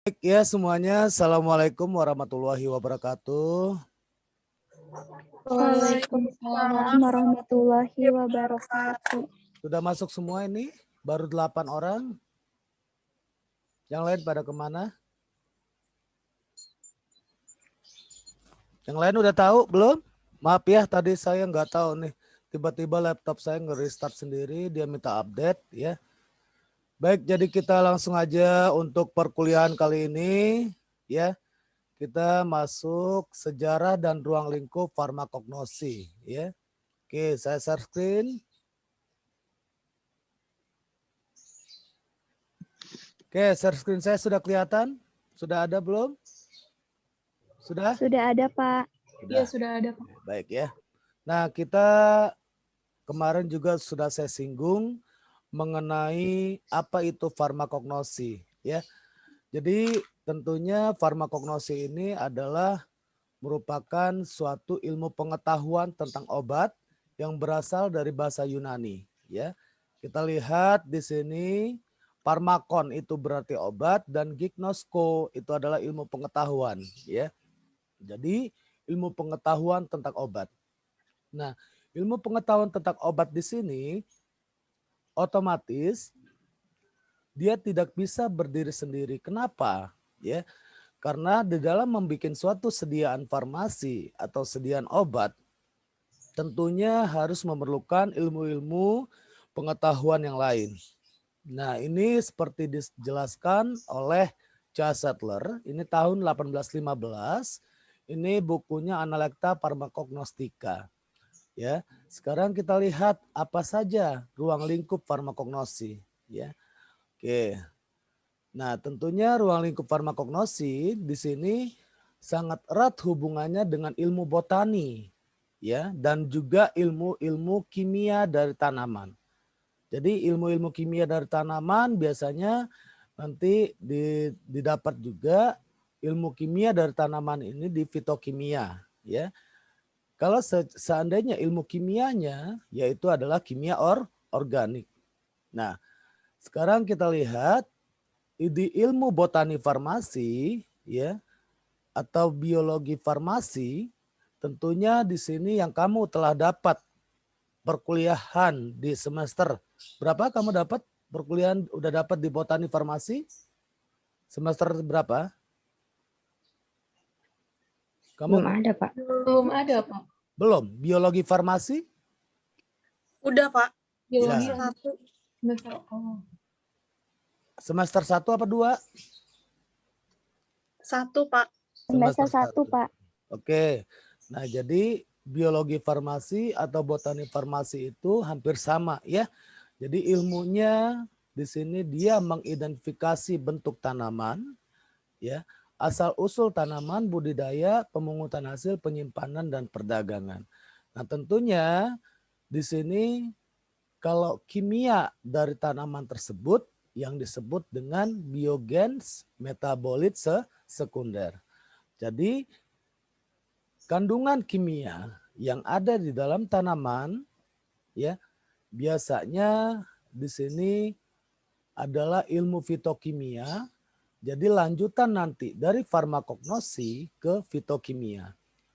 Baik ya semuanya, Assalamualaikum warahmatullahi wabarakatuh. Waalaikumsalam warahmatullahi wabarakatuh. Sudah masuk semua ini? Baru 8 orang? Yang lain pada kemana? Yang lain udah tahu belum? Maaf ya tadi saya nggak tahu nih. Tiba-tiba laptop saya nge-restart sendiri, dia minta update ya. Baik, jadi kita langsung aja untuk perkuliahan kali ini ya. Kita masuk sejarah dan ruang lingkup farmakognosi ya. Oke, saya share screen. Oke, share screen saya sudah kelihatan? Sudah ada belum? Sudah? Sudah ada, Pak. Sudah. Ya, sudah ada, Pak. Baik ya. Nah, kita kemarin juga sudah saya singgung mengenai apa itu farmakognosi ya. Jadi tentunya farmakognosi ini adalah merupakan suatu ilmu pengetahuan tentang obat yang berasal dari bahasa Yunani ya. Kita lihat di sini farmakon itu berarti obat dan gignosko itu adalah ilmu pengetahuan ya. Jadi ilmu pengetahuan tentang obat. Nah, ilmu pengetahuan tentang obat di sini otomatis dia tidak bisa berdiri sendiri. Kenapa? Ya, karena di dalam membuat suatu sediaan farmasi atau sediaan obat tentunya harus memerlukan ilmu-ilmu pengetahuan yang lain. Nah, ini seperti dijelaskan oleh Charles Sattler, ini tahun 1815. Ini bukunya Analecta Pharmacognostica. Ya, sekarang kita lihat apa saja ruang lingkup farmakognosi, ya. Oke. Nah, tentunya ruang lingkup farmakognosi di sini sangat erat hubungannya dengan ilmu botani, ya, dan juga ilmu-ilmu kimia dari tanaman. Jadi ilmu-ilmu kimia dari tanaman biasanya nanti didapat juga ilmu kimia dari tanaman ini di fitokimia, ya. Kalau seandainya ilmu kimianya yaitu adalah kimia organik. Nah, sekarang kita lihat di ilmu botani farmasi ya atau biologi farmasi tentunya di sini yang kamu telah dapat perkuliahan di semester berapa kamu dapat perkuliahan udah dapat di botani farmasi semester berapa? Kamu Belum ada, Pak. Belum ada, Pak. belum biologi farmasi? Udah, Pak. Biologi Ya. satu. Semester 1 apa 2? 1, Pak. Semester 1, Pak. Oke. Nah, jadi biologi farmasi atau botani farmasi itu hampir sama ya. Jadi ilmunya di sini dia mengidentifikasi bentuk tanaman ya, asal usul tanaman, budidaya, pemungutan hasil, penyimpanan dan perdagangan. Nah, tentunya di sini kalau kimia dari tanaman tersebut yang disebut dengan biogens metabolit sekunder. Jadi kandungan kimia yang ada di dalam tanaman ya biasanya di sini adalah ilmu fitokimia. Jadi lanjutan nanti dari farmakognosi ke fitokimia.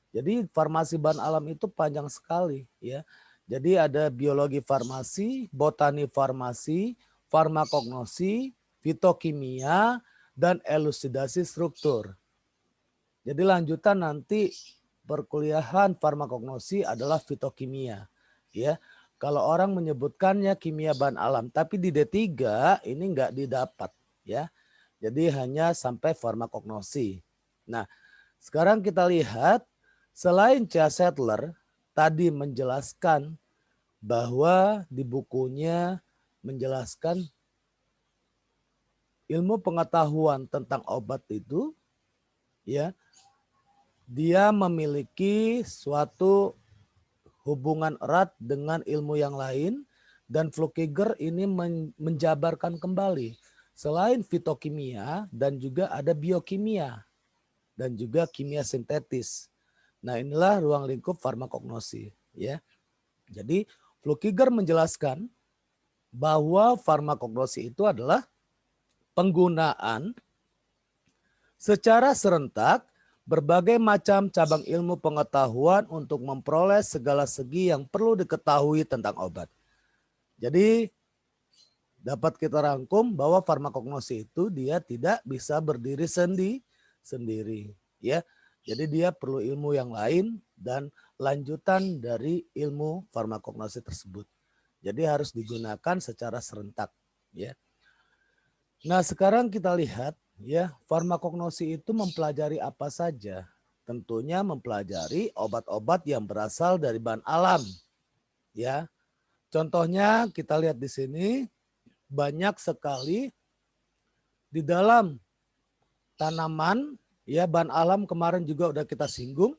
Jadi farmasi bahan alam itu panjang sekali ya. Jadi ada biologi farmasi, botani farmasi, farmakognosi, fitokimia, dan elusidasi struktur. Jadi lanjutan nanti perkuliahan farmakognosi adalah fitokimia. Ya, kalau orang menyebutkannya kimia bahan alam, tapi di D3 ini enggak didapat. Ya, jadi hanya sampai farmakognosi. Nah, sekarang kita lihat selain Charles Sattler tadi menjelaskan bahwa di bukunya menjelaskan ilmu pengetahuan tentang obat itu ya dia memiliki suatu hubungan erat dengan ilmu yang lain dan Flückiger ini menjabarkan kembali selain fitokimia dan juga ada biokimia dan juga kimia sintetis. Nah, inilah ruang lingkup farmakognosi ya. Jadi Flückiger menjelaskan bahwa farmakognosi itu adalah penggunaan Secara serentak, berbagai macam cabang ilmu pengetahuan untuk memperoleh segala segi yang perlu diketahui tentang obat. Jadi dapat kita rangkum bahwa farmakognosi itu dia tidak bisa berdiri sendiri, ya. Jadi dia perlu ilmu yang lain dan lanjutan dari ilmu farmakognosi tersebut. Jadi harus digunakan secara serentak, ya. Nah, sekarang kita lihat ya, farmakognosi itu mempelajari apa saja? Tentunya mempelajari obat-obat yang berasal dari bahan alam, ya. Contohnya kita lihat di sini banyak sekali di dalam tanaman, ya, bahan alam kemarin juga udah kita singgung.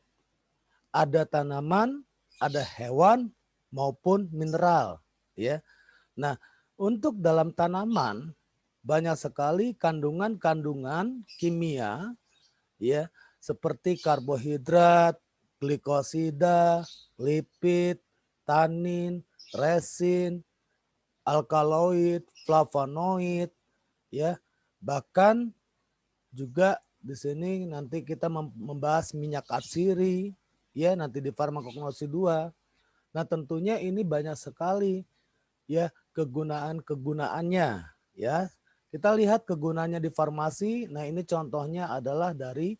Ada tanaman, ada hewan maupun mineral, ya. Nah, untuk dalam tanaman banyak sekali kandungan-kandungan kimia, ya, seperti karbohidrat, glikosida, lipid, tanin, resin, alkaloid, flavonoid, ya. Bahkan juga di sini nanti kita membahas minyak atsiri, ya, nanti di farmakognosi 2. Nah, tentunya ini banyak sekali ya kegunaan-kegunaannya, ya. Kita lihat kegunaannya di farmasi. Nah, ini contohnya adalah dari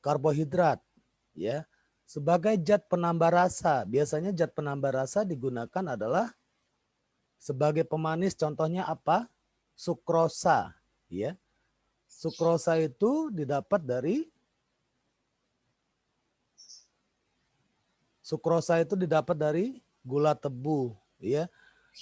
karbohidrat, ya. Sebagai zat penambah rasa. Biasanya zat penambah rasa digunakan adalah sebagai pemanis, contohnya apa? Sukrosa, ya. Sukrosa itu didapat dari gula tebu, ya.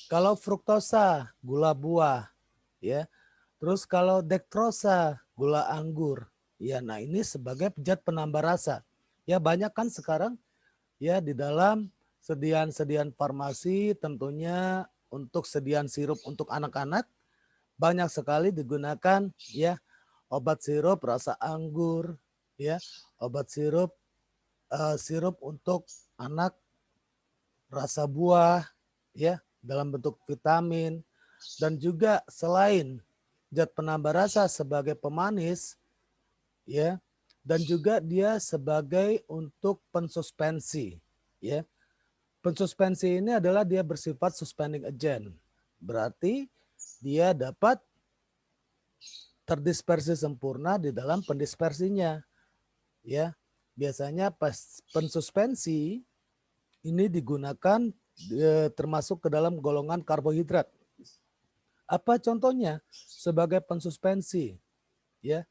Kalau fruktosa, gula buah, ya. Terus kalau dektrosa, gula anggur, ya. Nah, ini sebagai zat penambah rasa. Ya, banyak kan sekarang ya di dalam sediaan-sediaan farmasi, tentunya untuk sediaan sirup untuk anak-anak banyak sekali digunakan, ya, obat sirup rasa anggur, ya, obat sirup untuk anak rasa buah, ya, dalam bentuk vitamin. Dan juga selain zat penambah rasa sebagai pemanis, ya, dan juga dia sebagai untuk pensuspensi, ya. Pensuspensi ini adalah dia bersifat suspending agent. Berarti dia dapat terdispersi sempurna di dalam pendispersinya, ya. Biasanya pensuspensi ini digunakan termasuk ke dalam golongan karbohidrat. Apa contohnya? Sebagai pensuspensi, ya.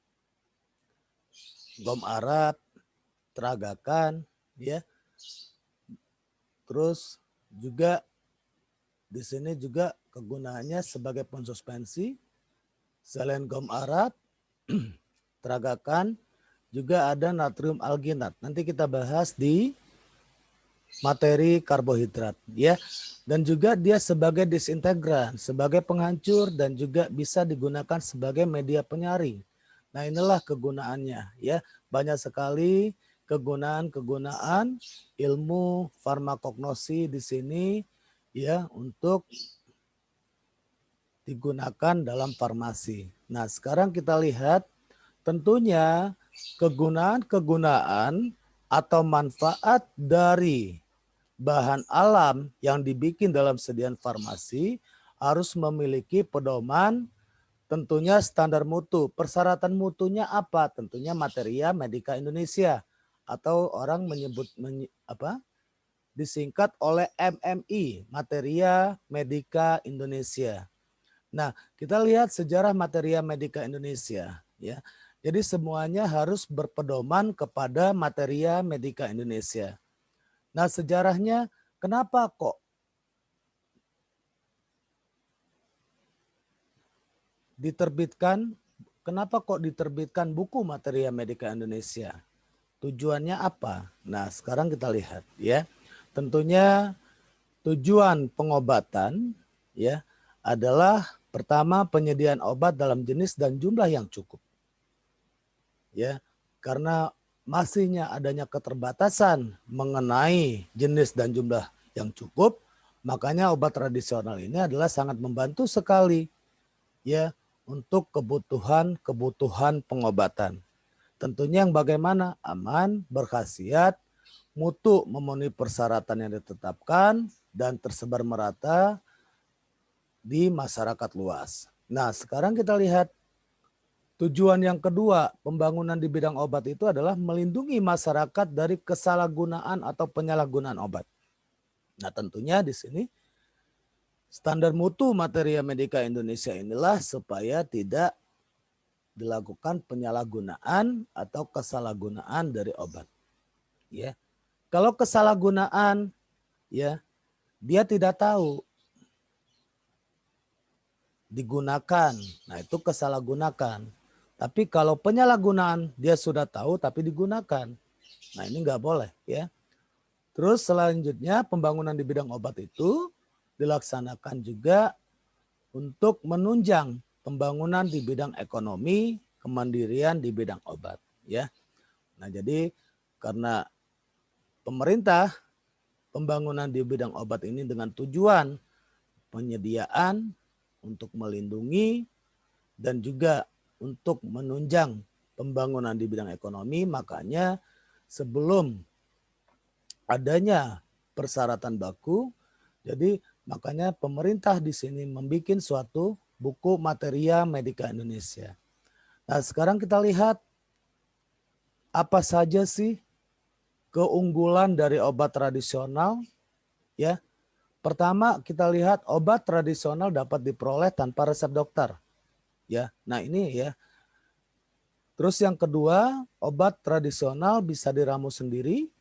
Gom Arab, Tragakan, ya. Terus juga di sini juga kegunaannya sebagai pensuspensi. Selain gom Arab, Tragakan, juga ada natrium alginat. Nanti kita bahas di materi karbohidrat, ya. Dan juga dia sebagai disintegran, sebagai penghancur, dan juga bisa digunakan sebagai media penyaring. Nah, inilah kegunaannya, ya. Banyak sekali kegunaan-kegunaan ilmu farmakognosi di sini, ya, untuk digunakan dalam farmasi. Nah, sekarang kita lihat tentunya kegunaan-kegunaan atau manfaat dari bahan alam yang dibikin dalam sediaan farmasi harus memiliki pedoman, tentunya standar mutu. Persyaratan mutunya apa? Tentunya Materia Medika Indonesia, atau orang menyebut disingkat oleh MMI, Materia Medika Indonesia. Nah, kita lihat sejarah Materia Medika Indonesia, ya. Jadi semuanya harus berpedoman kepada Materia Medika Indonesia. Nah, sejarahnya kenapa kok diterbitkan buku Materia Medika Indonesia? Tujuannya apa? Nah, sekarang kita lihat, ya. Tentunya tujuan pengobatan, ya, adalah pertama penyediaan obat dalam jenis dan jumlah yang cukup. Ya, karena masihnya adanya keterbatasan mengenai jenis dan jumlah yang cukup, makanya obat tradisional ini adalah sangat membantu sekali, ya, untuk kebutuhan pengobatan. Tentunya yang bagaimana? Aman, berkhasiat, mutu memenuhi persyaratan yang ditetapkan, dan tersebar merata di masyarakat luas. Nah, sekarang kita lihat tujuan yang kedua pembangunan di bidang obat itu adalah melindungi masyarakat dari kesalahgunaan atau penyalahgunaan obat. Nah, tentunya di sini standar mutu Materia Medika Indonesia inilah supaya tidak dilakukan penyalahgunaan atau kesalahgunaan dari obat. Ya. Kalau kesalahgunaan, ya, dia tidak tahu digunakan. Nah, itu kesalahgunakan. Tapi kalau penyalahgunaan dia sudah tahu tapi digunakan. Nah, ini nggak boleh, ya. Terus selanjutnya pembangunan di bidang obat itu dilaksanakan juga untuk menunjang pembangunan di bidang ekonomi, kemandirian di bidang obat, ya. Nah, jadi karena pemerintah pembangunan di bidang obat ini dengan tujuan penyediaan untuk melindungi dan juga untuk menunjang pembangunan di bidang ekonomi, makanya sebelum adanya persyaratan baku, jadi makanya pemerintah di sini membuat suatu buku Materia Medika Indonesia. Nah, sekarang kita lihat apa saja sih keunggulan dari obat tradisional, ya. Pertama, kita lihat obat tradisional dapat diperoleh tanpa resep dokter. Ya. Nah, ini ya. Terus yang kedua, obat tradisional bisa diramu sendiri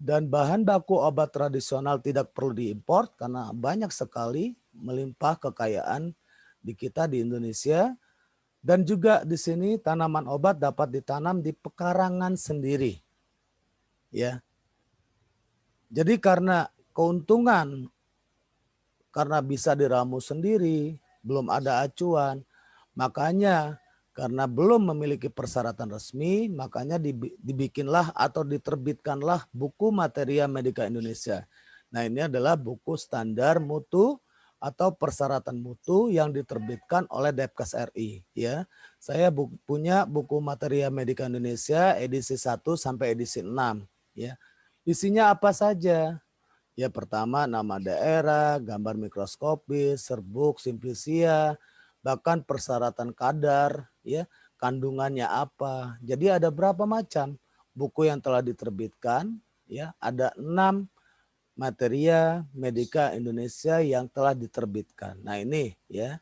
dan bahan baku obat tradisional tidak perlu diimpor karena banyak sekali melimpah kekayaan di kita di Indonesia. Dan juga di sini tanaman obat dapat ditanam di pekarangan sendiri. Ya. Jadi karena keuntungan karena bisa diramu sendiri, belum ada acuan, makanya karena belum memiliki persyaratan resmi, makanya dibikinlah atau diterbitkanlah buku Materia Medika Indonesia. Nah, ini adalah buku standar mutu atau persyaratan mutu yang diterbitkan oleh Depkes RI. Ya, saya punya buku Materia Medika Indonesia edisi 1 sampai edisi 6. Ya, isinya apa saja? Ya, pertama nama daerah, gambar mikroskopis, serbuk, simplisia, bahkan persyaratan kadar, ya, kandungannya apa. Jadi ada berapa macam buku yang telah diterbitkan, ya, ada 6 Materia Medika Indonesia yang telah diterbitkan. Nah, ini ya.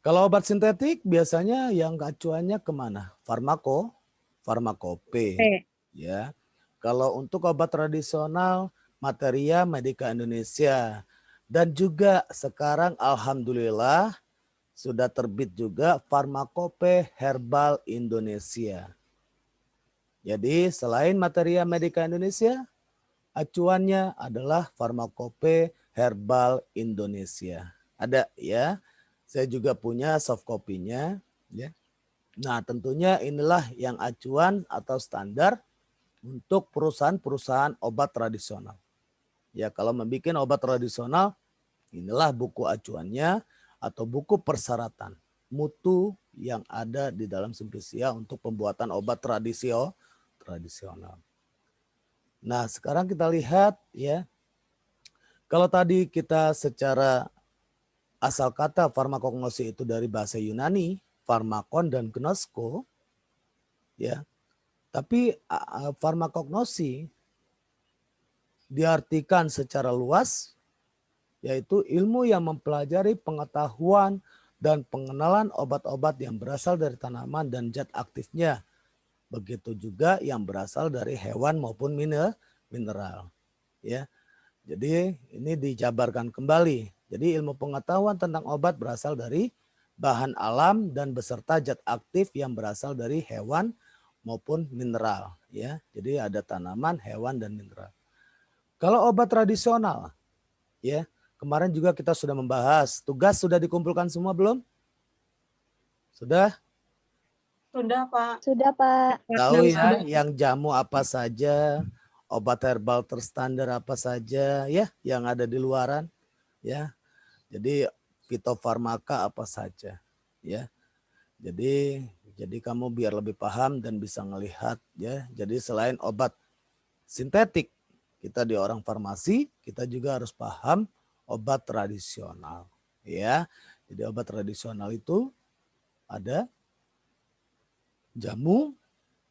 Kalau obat sintetik biasanya yang acuannya kemana? Farmakope, ya. Kalau untuk obat tradisional Materia Medika Indonesia. Dan juga sekarang alhamdulillah sudah terbit juga Farmakope Herbal Indonesia. Jadi selain Materia Medika Indonesia, acuannya adalah Farmakope Herbal Indonesia. Ada ya, saya juga punya soft copy-nya. Ya. Nah, tentunya inilah yang acuan atau standar untuk perusahaan-perusahaan obat tradisional. Ya, kalau membuat obat tradisional, inilah buku acuannya atau buku persyaratan mutu yang ada di dalam Simplisia untuk pembuatan obat tradisional. Nah, sekarang kita lihat ya. Kalau tadi kita secara asal kata farmakognosi itu dari bahasa Yunani, farmakon dan gnosko, ya. Tapi farmakognosi diartikan secara luas, yaitu ilmu yang mempelajari pengetahuan dan pengenalan obat-obat yang berasal dari tanaman dan zat aktifnya. Begitu juga yang berasal dari hewan maupun mineral. Ya. Jadi ini dijabarkan kembali. Jadi ilmu pengetahuan tentang obat berasal dari bahan alam dan beserta zat aktif yang berasal dari hewan maupun mineral. Ya. Jadi ada tanaman, hewan, dan mineral. Kalau obat tradisional, ya, kemarin juga kita sudah membahas. Tugas sudah dikumpulkan semua belum? Sudah? Sudah, Pak. Sudah, Pak. Tahu ya, Sudah. yang jamu apa saja, obat herbal terstandar apa saja, ya, yang ada di luaran, ya. Jadi fitofarmaka apa saja, ya. Jadi kamu biar lebih paham dan bisa melihat, ya. Jadi selain obat sintetik, kita di orang farmasi, kita juga harus paham obat tradisional, ya. Jadi obat tradisional itu ada jamu,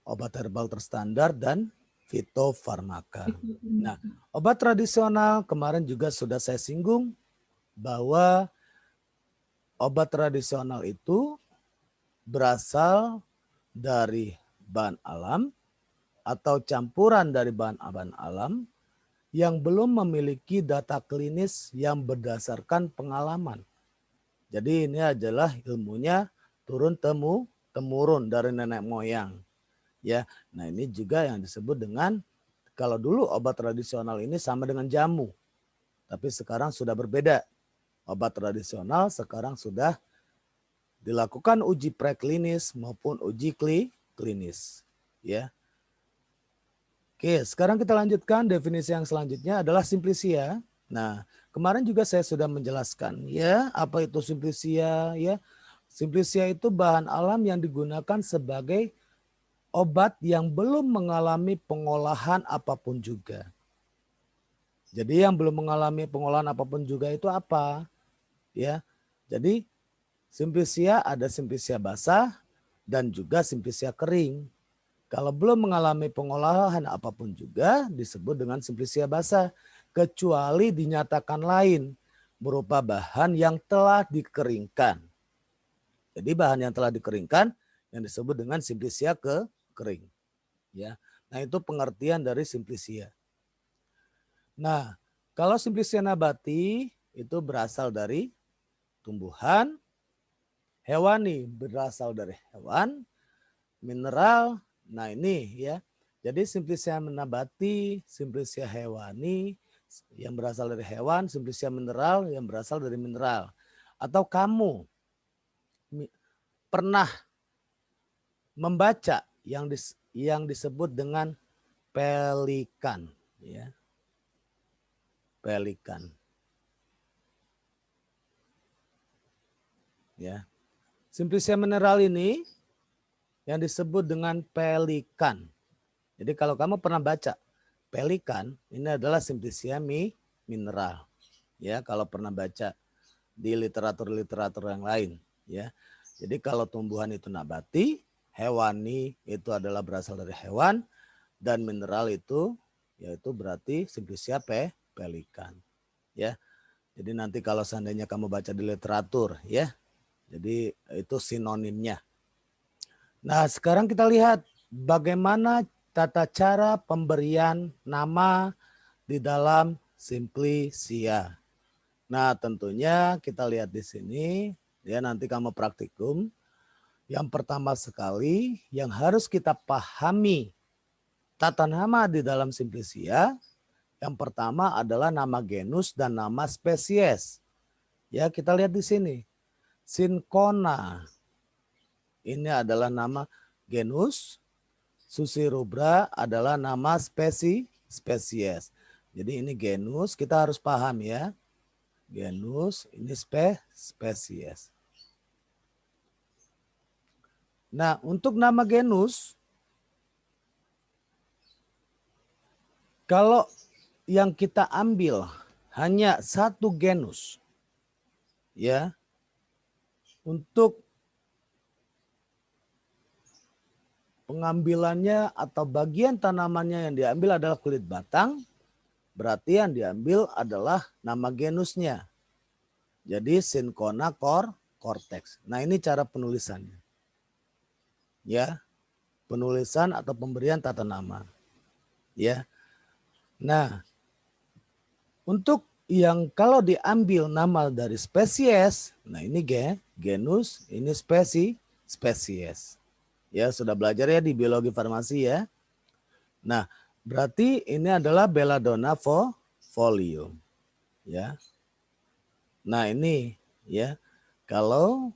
obat herbal terstandar, dan fitofarmaka. Nah, obat tradisional kemarin juga sudah saya singgung bahwa obat tradisional itu berasal dari bahan alam atau campuran dari bahan-bahan alam yang belum memiliki data klinis yang berdasarkan pengalaman. Jadi ini adalah ilmunya temurun dari nenek moyang. Ya, nah ini juga yang disebut dengan, kalau dulu obat tradisional ini sama dengan jamu, tapi sekarang sudah berbeda. Obat tradisional sekarang sudah dilakukan uji preklinis maupun uji klinis. Ya. Oke, sekarang kita lanjutkan definisi yang selanjutnya adalah simplicia. Nah, kemarin juga saya sudah menjelaskan ya apa itu simplicia ya. Simplicia itu bahan alam yang digunakan sebagai obat yang belum mengalami pengolahan apapun juga. Jadi yang belum mengalami pengolahan apapun juga itu apa? Ya. Jadi simplicia ada simplicia basah dan juga simplicia kering. Kalau belum mengalami pengolahan apapun juga disebut dengan simplicia basah, kecuali dinyatakan lain berupa bahan yang telah dikeringkan. Jadi bahan yang telah dikeringkan yang disebut dengan simplicia kering. Ya. Nah, itu pengertian dari simplicia. Nah, kalau simplicia nabati itu berasal dari tumbuhan, hewani berasal dari hewan, mineral. Nah, ini ya. Jadi simplicia nabati, simplicia hewani yang berasal dari hewan, simplicia mineral yang berasal dari mineral. Atau kamu pernah membaca yang disebut dengan pelikan, ya. Pelikan. Ya. Simplicia mineral ini yang disebut dengan pelikan. Jadi kalau kamu pernah baca pelikan, ini adalah simplicia mineral. Ya, kalau pernah baca di literatur-literatur yang lain, ya. Jadi kalau tumbuhan itu nabati, hewani itu adalah berasal dari hewan, dan mineral itu yaitu berarti simplicia pelikan, ya. Jadi nanti kalau seandainya kamu baca di literatur, ya, jadi itu sinonimnya. Nah, sekarang kita lihat bagaimana tata cara pemberian nama di dalam simplicia. Nah, tentunya kita lihat di sini, ya, nanti kamu praktikum. Yang pertama sekali yang harus kita pahami tata nama di dalam simplicia, yang pertama adalah nama genus dan nama spesies. Ya, kita lihat di sini. Cinchona. Ini adalah nama genus. Succirubra adalah nama spesies. Jadi ini genus, kita harus paham ya. Genus, ini spesies. Nah, untuk nama genus, kalau yang kita ambil hanya satu genus, ya, untuk pengambilannya atau bagian tanamannya yang diambil adalah kulit batang, berarti yang diambil adalah nama genusnya. Jadi Cinchona cortex. Nah, ini cara penulisannya. Ya, penulisan atau pemberian tata nama. Ya. Nah, untuk yang kalau diambil nama dari spesies, nah ini genus, ini spesies. Ya, sudah belajar ya di biologi farmasi ya. Nah, berarti ini adalah Belladonna folium. Ya. Nah, ini ya. Kalau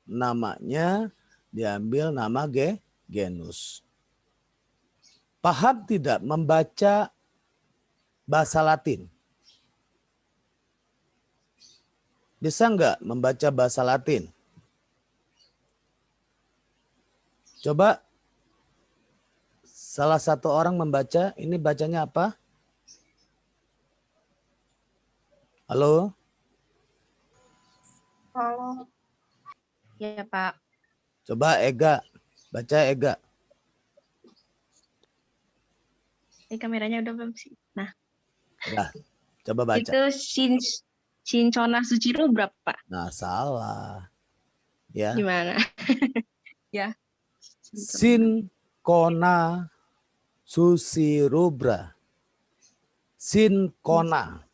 namanya diambil nama genus. Paham tidak membaca bahasa Latin? Bisa nggak membaca bahasa Latin? Coba salah satu orang membaca, ini bacanya apa? Halo? Halo. Ya, Pak. Coba Ega, baca Ega. Ini kameranya udah belum sih? Nah, Dah, coba baca. itu Shincona Suciro berapa? Nah, salah. Ya. Gimana? Ya. Sincona Susirubra. Sincona.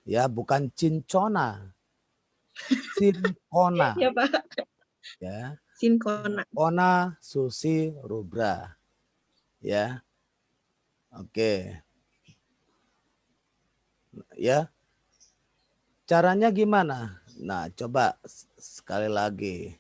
Ya, bukan cincona. Sincona. Ya, Pak. Ya. Sincona. Sincona Susirubra. Ya. Oke. Ya. Caranya gimana? Nah, coba sekali lagi.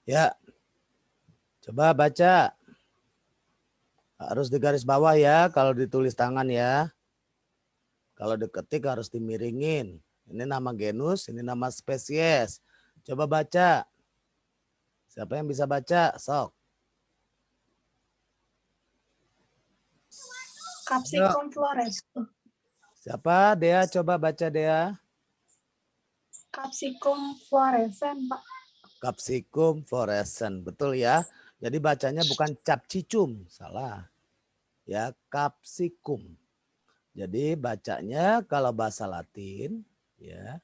Ya. Coba baca. Harus di garis bawah ya kalau ditulis tangan ya. Kalau diketik harus dimiringin. Ini nama genus, ini nama spesies. Coba baca. Siapa yang bisa baca? Sok. Capsicum flores. Siapa? Dea, coba baca Dea. Capsicum fluorescens, Pak. Capsicum fluorescens. Betul ya. Jadi bacanya bukan capsicum. Salah. Ya, capsicum. Jadi bacanya kalau bahasa Latin ya.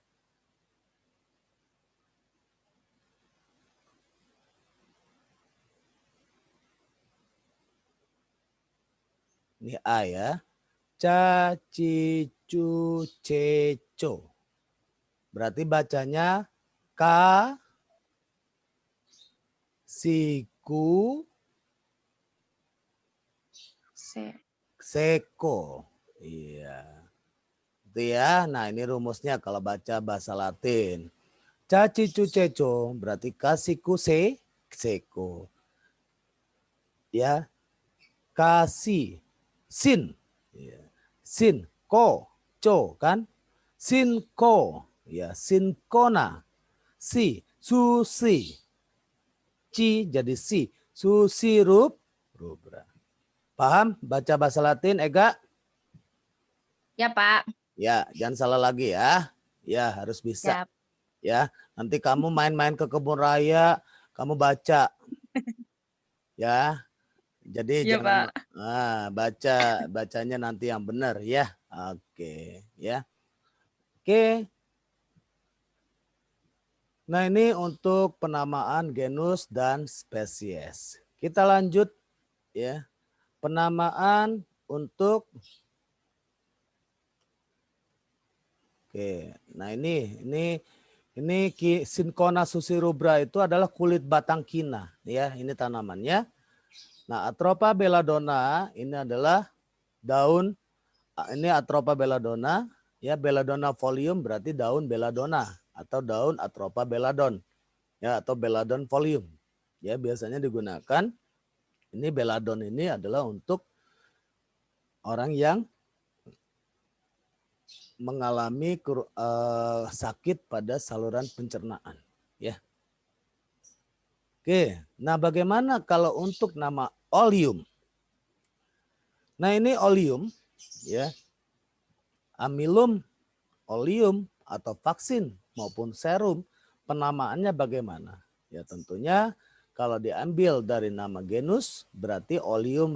Ini A ya. Ca, ci, cu, ce, co. Berarti bacanya ka, siku, seko. Iya. Itu ya. Nah, ini rumusnya kalau baca bahasa Latin. Ca, ci, cu, ce, co. Berarti ka, siku, se, seko. Ya. Kasih. Sin. Ya. Sin, ko, co kan? Sin, ko. Ya, sin, kona. Si, susi. Ci jadi si. Susi, rubra. Paham baca bahasa Latin, Ega? Ya, Pak. Ya, jangan salah lagi ya. Ya, harus bisa. Siap. Ya, nanti kamu main-main ke kebun raya, kamu baca. Ya. Jadi Ya, jangan Pak. bacanya nanti yang benar ya. Oke, ya. Oke. Nah, ini untuk penamaan genus dan spesies. Kita lanjut ya. Penamaan untuk Oke. Nah, ini Sincona susirubra itu adalah kulit batang kina ya, ini tanamannya. Nah, Atropa belladonna ini adalah daun, ini Atropa belladonna ya, belladonna folium berarti daun belladonna atau daun Atropa belladon ya, atau belladon folium. Ya, biasanya digunakan ini belladon ini adalah untuk orang yang mengalami sakit pada saluran pencernaan ya. Oke, nah bagaimana kalau untuk nama Oleum? Nah, ini Oleum ya. Amylum, Oleum atau vaksin maupun serum, penamaannya bagaimana? Ya tentunya kalau diambil dari nama genus berarti Oleum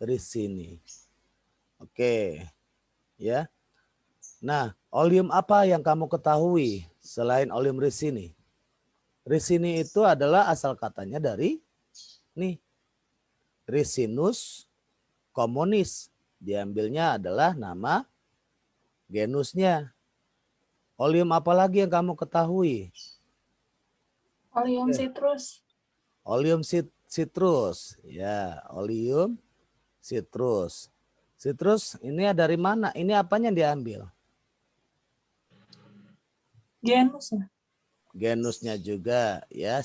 ricini. Oke. Ya. Nah, Oleum apa yang kamu ketahui selain Oleum ricini? Ricini itu adalah asal katanya dari nih Ricinus communis. Diambilnya adalah nama genusnya. Oleum apa lagi yang kamu ketahui? Oleum citrus. Oleum citrus. Ya, Oleum Citrus. Citrus ini dari mana? Ini apanya diambil? Genus ya. Genusnya juga ya,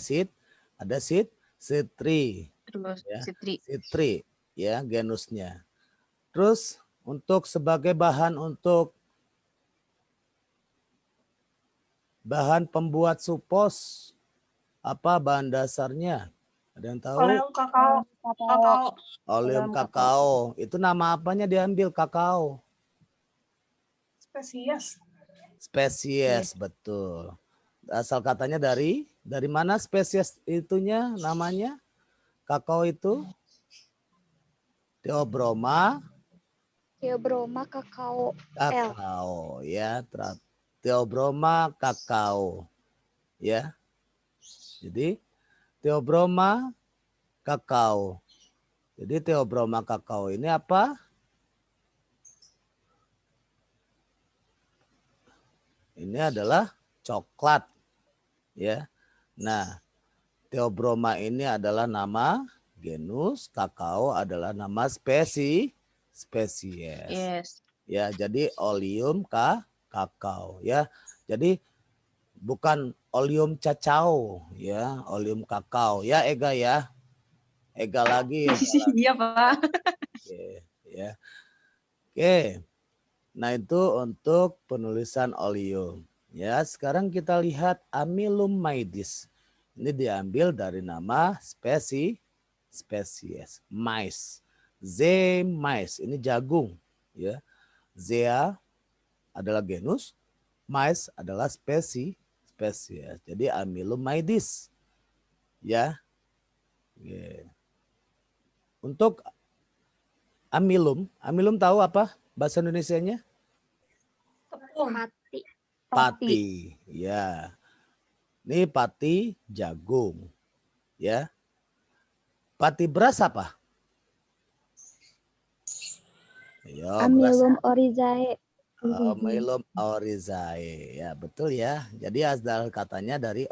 ada citri Terus ya. Sitri. Citri ya genusnya. Terus untuk sebagai bahan pembuat supos, apa bahan dasarnya? Ada yang tahu? Oleum kakao. Kakao. Oleum kakao. Itu nama apanya diambil kakao? Spesies. Spesies, betul. Asal katanya dari mana spesies itunya namanya? Kakao itu? Theobroma Theobroma kakao L. kakao ya. Theobroma kakao ya. Jadi Theobroma kakao. Jadi Theobroma kakao ini apa? Ini adalah coklat ya. Nah, Theobroma ini adalah nama genus, kakao adalah nama spesies. Yes. Ya, jadi Oleum kakao ya. Jadi bukan Oleum cacao ya, Oleum kakao ya Ega ya. Ega lagi. Iya, Pak. Oke, ya. Oke. Nah, itu untuk penulisan Oleum. Ya, sekarang kita lihat Amylum maidis. Ini diambil dari nama spesies mais. Mais ini jagung ya. Zea adalah genus, mais adalah spesies. Jadi Amylum maidis. Ya. Oke. Untuk Amylum tahu apa bahasa Indonesianya? Tepung. Pati. Pati. Ya. Ini pati jagung. Ya. Pati beras apa? Ayo, Amylum oryzae. Amylum oryzae. Ya, betul ya. Jadi asal katanya dari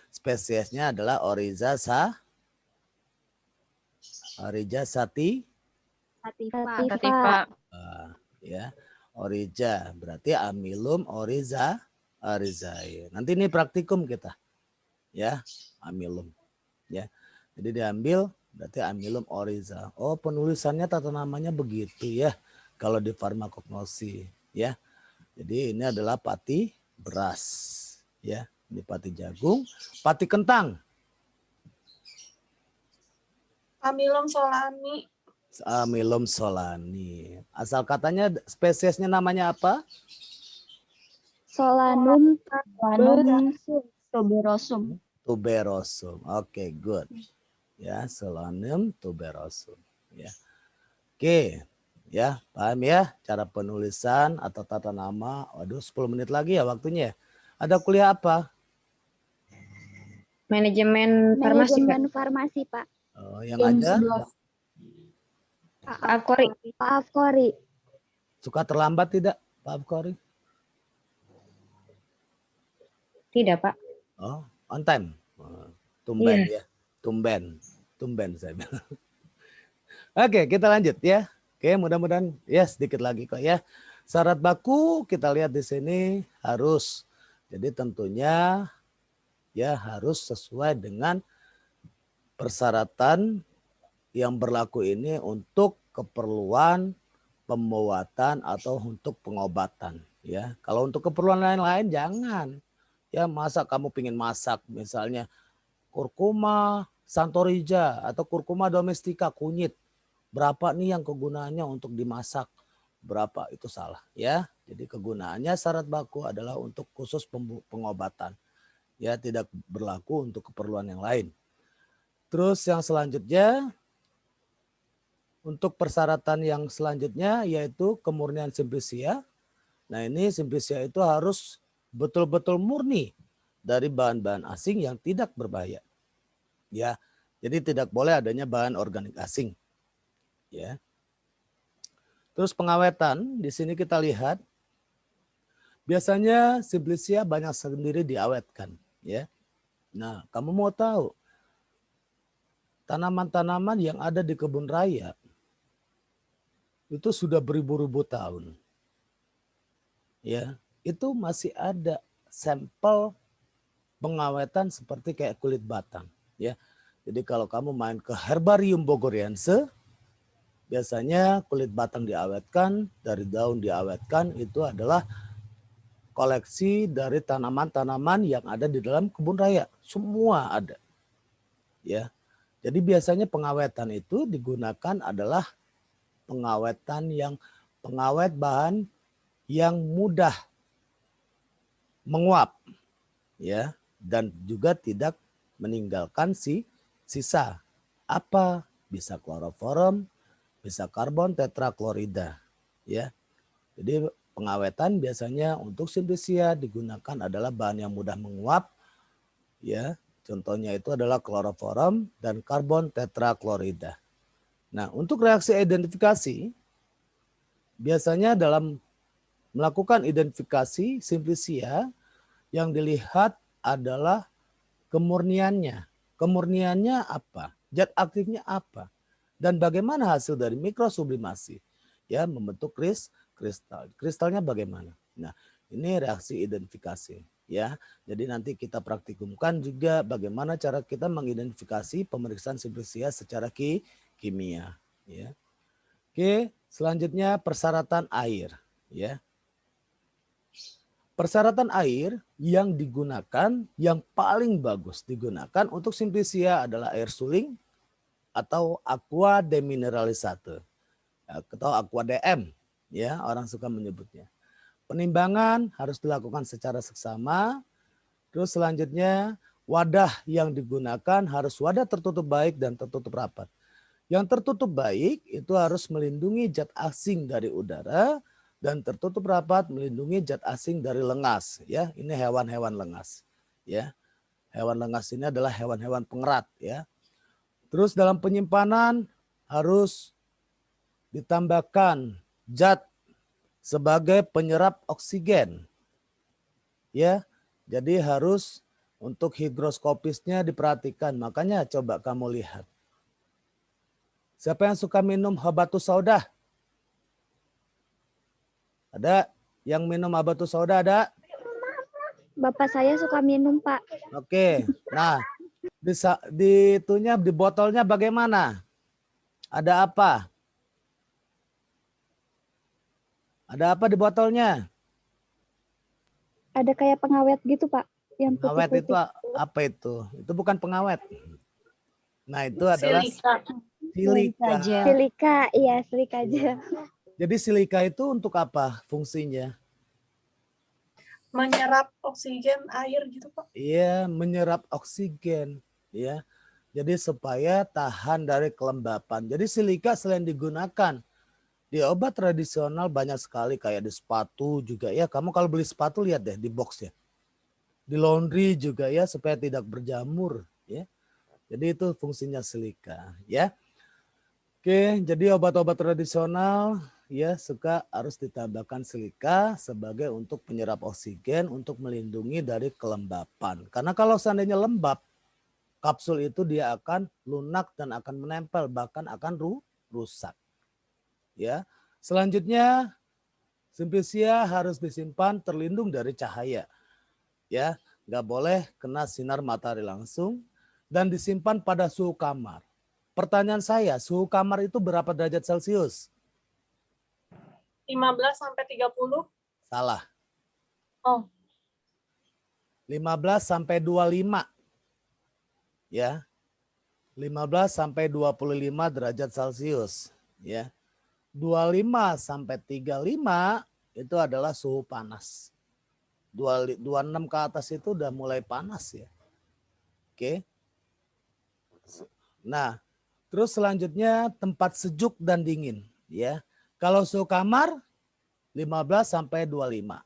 spesiesnya adalah Oryza Sativa. Sativa. Ya. Oryza berarti Amylum oryzae. Nanti ini praktikum kita. Ya, Amylum. Ya. Jadi diambil berarti Amylum oryza. Oh, penulisannya tata namanya begitu ya. Kalau di farmakognosi ya. Jadi ini adalah pati beras ya. Ini pati jagung, pati kentang. Amylum solani. Amylum solani. Asal katanya spesiesnya namanya apa? Solanum Tuberosum. Tuberosum. Oke, good. Ya, Solanum tuberosum. Ya. Oke. Ya, paham ya cara penulisan atau tata nama. Waduh, 10 menit lagi ya waktunya. Ada kuliah apa? Manajemen farmasi, Pak. Manajemen farmasi, Pak. Oh, yang aja Pak Afkori. Pak Afkori. suka terlambat tidak, Pak Afkori? Tidak, Pak. Oh, on time. Oh, tumben ya. Tumben saya bilang. Oke, kita lanjut ya. Oke, mudah-mudahan ya sedikit lagi kok ya. Syarat baku kita lihat di sini harus. Jadi tentunya ya harus sesuai dengan persyaratan yang berlaku ini untuk keperluan pembuatan atau untuk pengobatan ya. Kalau untuk keperluan lain-lain jangan. Ya, masa kamu pingin masak misalnya kurkuma santorija atau kurkuma domestika kunyit. Berapa nih yang kegunaannya untuk dimasak? Berapa? Itu salah ya. Jadi kegunaannya syarat baku adalah untuk khusus pengobatan. Ya, tidak berlaku untuk keperluan yang lain. Terus yang selanjutnya untuk persyaratan yang selanjutnya yaitu kemurnian simplicia. Nah, ini simplicia itu harus betul-betul murni dari bahan-bahan asing yang tidak berbahaya. Ya. Jadi tidak boleh adanya bahan organik asing. Ya. Terus pengawetan, di sini kita lihat biasanya simplicia banyak sendiri diawetkan, ya. Nah, kamu mau tahu tanaman-tanaman yang ada di kebun raya itu sudah beribu-ribu tahun. Ya, itu masih ada sampel pengawetan seperti kayak kulit batang, ya. Jadi kalau kamu main ke Herbarium Bogoriense, biasanya kulit batang diawetkan, dari daun diawetkan, itu adalah koleksi dari tanaman-tanaman yang ada di dalam kebun raya. Semua ada. Ya. Jadi biasanya pengawetan itu digunakan adalah pengawet bahan yang mudah menguap, ya, dan juga tidak meninggalkan sisa. Apa? Bisa kloroform, bisa karbon tetraklorida, ya. Jadi pengawetan biasanya untuk Simplicia digunakan adalah bahan yang mudah menguap, ya. Contohnya itu adalah kloroform dan karbon tetraklorida. Nah, untuk reaksi identifikasi, biasanya dalam melakukan identifikasi Simplicia yang dilihat adalah kemurniannya. Kemurniannya apa? Zat aktifnya apa? Dan bagaimana hasil dari mikrosublimasi? Ya, membentuk kristal. Kristalnya bagaimana? Nah, ini reaksi identifikasi. Ya, jadi nanti kita praktikumkan juga bagaimana cara kita mengidentifikasi pemeriksaan Simplicia secara kimia. Ya. Oke, selanjutnya persyaratan air. Ya. Persyaratan air yang digunakan, yang paling bagus digunakan untuk Simplicia adalah air suling atau aqua demineralisate atau aqua DM, ya orang suka menyebutnya. Penimbangan harus dilakukan secara seksama. Terus selanjutnya wadah yang digunakan harus wadah tertutup baik dan tertutup rapat. Yang tertutup baik itu harus melindungi zat asing dari udara dan tertutup rapat melindungi zat asing dari lengas. Ya, ini hewan-hewan lengas. Ya, hewan lengas ini adalah hewan-hewan pengerat. Ya. Terus dalam penyimpanan harus ditambahkan zat sebagai penyerap oksigen. Ya, jadi harus untuk higroskopisnya diperhatikan. Makanya coba kamu lihat. Siapa yang suka minum habatus sauda? Ada yang minum habatus sauda ada? Bapak saya suka minum, Pak. Oke. Nah, di botolnya bagaimana? Ada apa? Ada apa di botolnya? Ada kayak pengawet gitu, Pak. Yang Pengawet itu putih-putih. apa itu? Itu bukan pengawet. Nah, itu adalah silika. Silika, iya silika aja. Jadi silika itu untuk apa fungsinya? Menyerap oksigen air gitu, Pak. Iya, menyerap oksigen, ya. Jadi supaya tahan dari kelembapan. Jadi silika selain digunakan di obat tradisional banyak sekali kayak di sepatu juga ya. Kamu kalau beli sepatu lihat deh di box ya. Di laundry juga ya supaya tidak berjamur ya. Jadi itu fungsinya silika ya. Oke, jadi obat-obat tradisional ya suka harus ditambahkan silika sebagai untuk penyerap oksigen untuk melindungi dari kelembapan. Karena kalau seandainya lembab, kapsul itu dia akan lunak dan akan menempel bahkan akan rusak. Ya. Selanjutnya Simplicia harus disimpan terlindung dari cahaya. Ya, nggak boleh kena sinar matahari langsung dan disimpan pada suhu kamar. Pertanyaan saya, suhu kamar itu berapa derajat Celcius? 15 sampai 30. Salah. Oh. 15 sampai 25. Ya. 15 sampai 25 derajat Celcius, ya. 25 sampai 35 itu adalah suhu panas. 26 ke atas itu udah mulai panas ya. Oke. Nah, terus selanjutnya tempat sejuk dan dingin, ya. Kalau suhu kamar 15 sampai 25.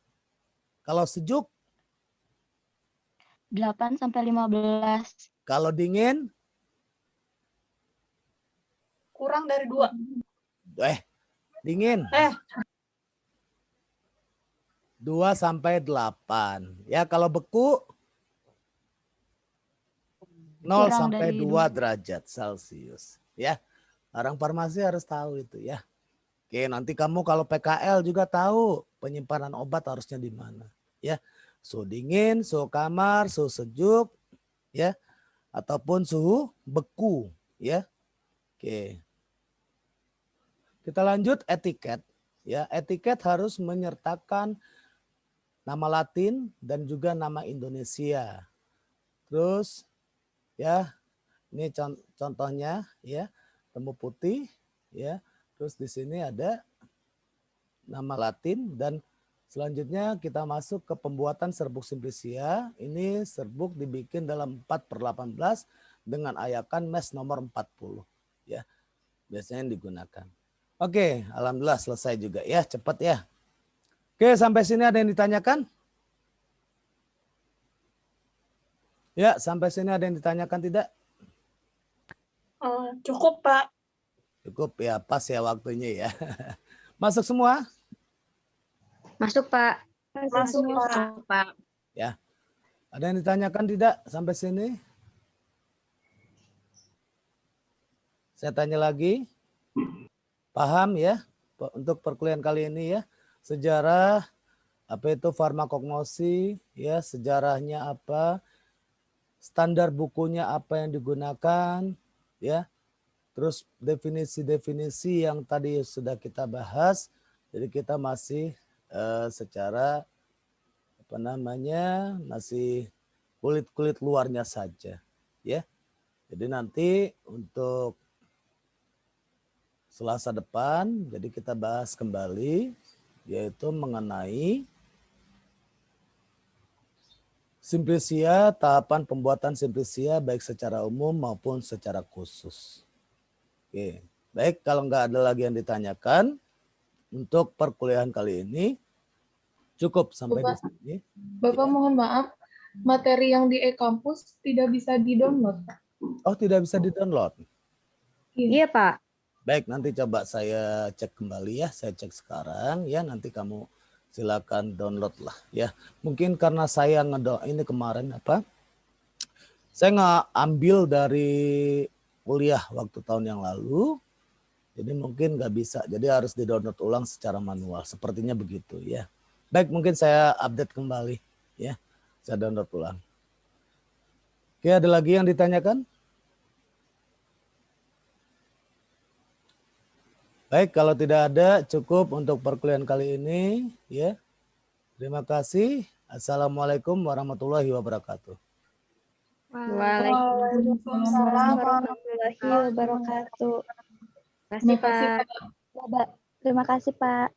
Kalau sejuk 8 sampai 15. kalau dingin Kurang dari 2. Dingin. 2 sampai 8. Ya, kalau beku 0 Kurang sampai dari 2 derajat Celcius. Ya, orang farmasi harus tahu itu ya. Oke, nanti kamu kalau PKL juga tahu penyimpanan obat harusnya di mana. Ya, suhu dingin, suhu kamar, suhu sejuk, ya, ataupun suhu beku, ya. Oke. Kita lanjut etiket. Ya, etiket harus menyertakan nama Latin dan juga nama Indonesia. Terus, ya, ini contohnya, ya, temu putih, ya. Terus di sini ada nama Latin dan selanjutnya kita masuk ke pembuatan serbuk Simplicia. Ini serbuk dibikin dalam 4/18 dengan ayakan mes nomor 40. Ya, biasanya yang digunakan. Oke, alhamdulillah selesai juga ya, cepat ya. Oke, sampai sini ada yang ditanyakan? Ya, sampai sini ada yang ditanyakan tidak? Cukup, Pak. Cukup ya, pas ya waktunya ya. Masuk semua? Masuk, Pak. Masuk, Pak. Masuk, Pak. Ya. Ada yang ditanyakan tidak sampai sini? Saya tanya lagi. Paham ya untuk perkuliahan kali ini ya. Sejarah apa itu farmakognosi ya, sejarahnya apa, standar bukunya apa yang digunakan ya. Terus definisi-definisi yang tadi sudah kita bahas. Jadi kita masih secara apa namanya, masih kulit-kulit luarnya saja ya. Jadi nanti untuk Selasa depan jadi kita bahas kembali yaitu mengenai Simplicia, tahapan pembuatan Simplicia baik secara umum maupun secara khusus. Oke, baik, kalau nggak ada lagi yang ditanyakan untuk perkuliahan kali ini cukup sampai di sini. Bapak Ya. mohon maaf, materi yang di e-kampus tidak bisa di-download, Pak. Oh, tidak bisa di-download. Iya, Pak. Baik, nanti coba saya cek kembali ya. Saya cek sekarang ya. Nanti kamu silakan download lah ya. Mungkin karena saya ini kemarin apa? Saya nggak ambil dari kuliah waktu tahun yang lalu. Jadi mungkin nggak bisa. Jadi harus di-download ulang secara manual. Sepertinya begitu ya. Baik, mungkin saya update kembali ya. Saya download ulang. Oke, ada lagi yang ditanyakan? Baik, kalau tidak ada cukup untuk perkuliahan kali ini ya. Terima kasih. Assalamualaikum warahmatullahi wabarakatuh. Waalaikumsalam warahmatullahi wabarakatuh. Terima kasih, Terima kasih, Pak. Pak. Terima kasih, Pak.